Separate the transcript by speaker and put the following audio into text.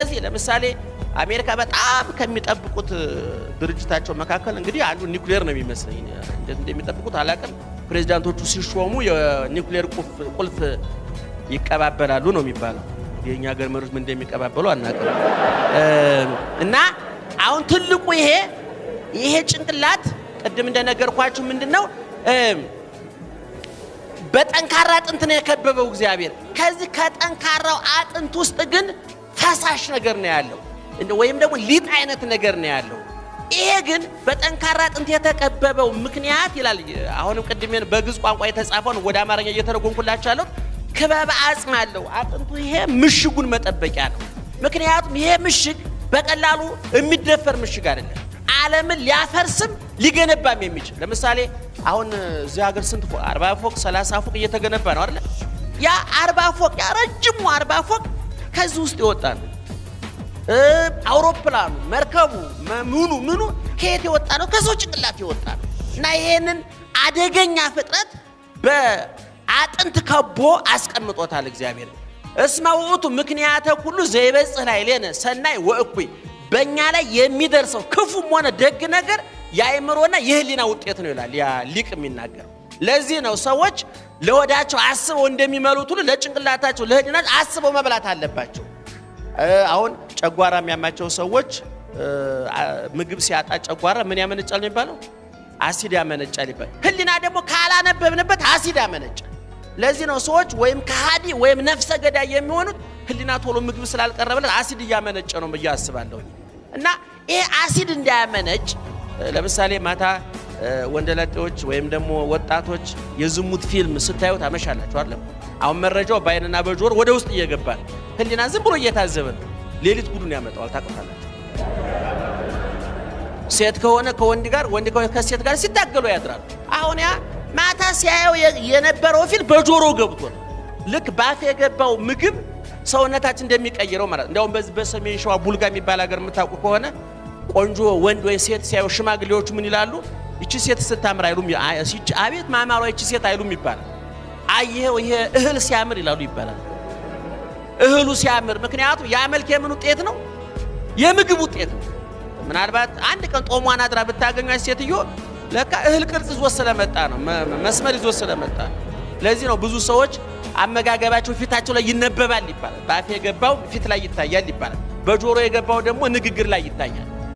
Speaker 1: ስለዚህ ለምሳሌ አሜሪካ በጣም ከሚጠብቁት ድርጅታቸው መካከል እንግዲህ አንዱ ኒውክሌር ነው የሚመስለኝ እንዴት እንደሚጠብቁት አላቀም ፕሬዝዳንቶቹ ሲሾሙ የኒውክሌር ቁልፍ ይቀባበላሉ ነው የሚባለው የኛ ሀገር መሪዎች ምን እንደሚቀባበሉ አናቀም እና አሁን ትልቁ ይሄ ጭንቅላት ቀደም እንደነገርኳችሁ ምንድነው በጠንካራ አጥንት ነው የከበበው እግዚአብሔር ከዚህ ከጠንካራው አጥንት ውስጥ ግን ፈሳሽ ነገር ነው ያለው ወይም ደግሞ ሊጥ አይነት ነገር ነው ያለው ይሄ ግን በጠንካራ አጥንት የተከበበው ምክንያት ይላል አሁንም ቀድሜ በግዕዝ ቋንቋ የተጻፈው ወደ አማርኛ እየተረጎምኩላችኋለሁ ክበበ አጽም አለው አጥንቱ ይሄ ምሽጉን መጠበቂያ ነው ምክንያቱም ይሄ ምሽግ በቀላሉ የሚደፈር ምሽግ አይደለም ዓለምን ሊያፈርስም ሊገነባም የሚችል ለምሳሌ አሁን እዚህ ሀገር ስንት ፎቅ 40 ፎቅ 30 ፎቅ እየተገነባ ነው አይደል ያ 40 ፎቅ ያ ረጅሙ 40 ፎቅ ከዚህ ውስጥ ይወጣ ነው አውሮፕላኑ መርከቡ ምኑ ከየት ይወጣ ነው ከሰው ጭንቅላት ይወጣ ነው እና ይሄንን አደገኛ ፍጥረት በአጥንት ከቦ አስቀምጦታል እግዚአብሔር እስመ ውእቱ ምክንያተ ሁሉ ዘይበጽሕ ላዕሌነ ሰናይ ወእኩይ በእኛ ላይ የሚደርሰው ክፉም ሆነ ደግ ነገር የአእምሮና የህሊና ውጤት ነው ይላል ያ ሊቅ የሚናገር ለዚህ ነው ሰዎች ለወዳቸው አስበው እንደሚመሉት ሁሉ ለጭንቅላታቸው ለህሊናቸው አስበው መብላት አለባቸው አሁን ጨጓራ የሚያማቸው ሰዎች ምግብ ሲያጣ ጨጓራ ምን ያመነጫል ነው የሚባለው አሲድ ያመነጫል ይባላል ህሊና ደግሞ ካላነበብንበት አሲድ ያመነጫል ለዚህ ነው ሰዎች ወይም ከሃዲ ወይም ነፍሰ ገዳይ የሚሆኑት ህሊና ቶሎ ምግብ ስላልቀረበለት አሲድ ያመነጨ ነው በያስባለሁ እና ይሄ አሲድ እንዳያመነጭ ለምሳሌ ማታ ወንደላጤዎች ወይም ደግሞ ወጣቶች የዝሙት ፊልም ስታዩ ታመሻላችሁ አይደል አሁን መረጃው ባይንና በጆሮ ወደ ውስጥ እየገባ ህሊና ዝም ብሎ እየታዘበ ነው ሌሊት ጉዱን ያመጣዋል ታውቃላችሁ ሴት ከሆነ ከወንድ ጋር ወንድ ከሆነ ከሴት ጋር ሲታገሉ ያድራሉ አሁን ያ ማታ ሲያየው የነበረው ፊልም በጆሮ ገብቶ ልክ ባፍ የገባው ምግብ ሰውነታችን እንደሚቀይረው ማለት እንደውም በሰሜን ሸዋ ቡልጋ የሚባል ሀገር የምታውቁ ከሆነ ቆንጆ ወንድ ወይ ሴት ሲያዩ ሽማግሌዎቹ ምን ይላሉ እቺ ሴት ስታምር አይሉም አቤት ማማሯ እቺ ሴት አይሉም ይባላል አየው ይሄ እህል ሲያምር ይላሉ ይባላል እህሉ ሲያምር ምክንያቱም ያ መልክ የምን ውጤት ነው የምግብ ውጤት ነው ምናልባት አንድ ቀን ጦሟን አድራ ብታገኙት ሴትዮ ለካ እህል ቅርጽ ይዞ ስለመጣ ነው መስመር ይዞ ስለመጣ ለዚህ ነው ብዙ ሰዎች አመጋገባቸው ፊታቸው ላይ ይነበባል ይባላል ባፍ የገባው ፊት ላይ ይታያል ይባላል በጆሮ የገባው ደግሞ ንግግር ላይ ይታያል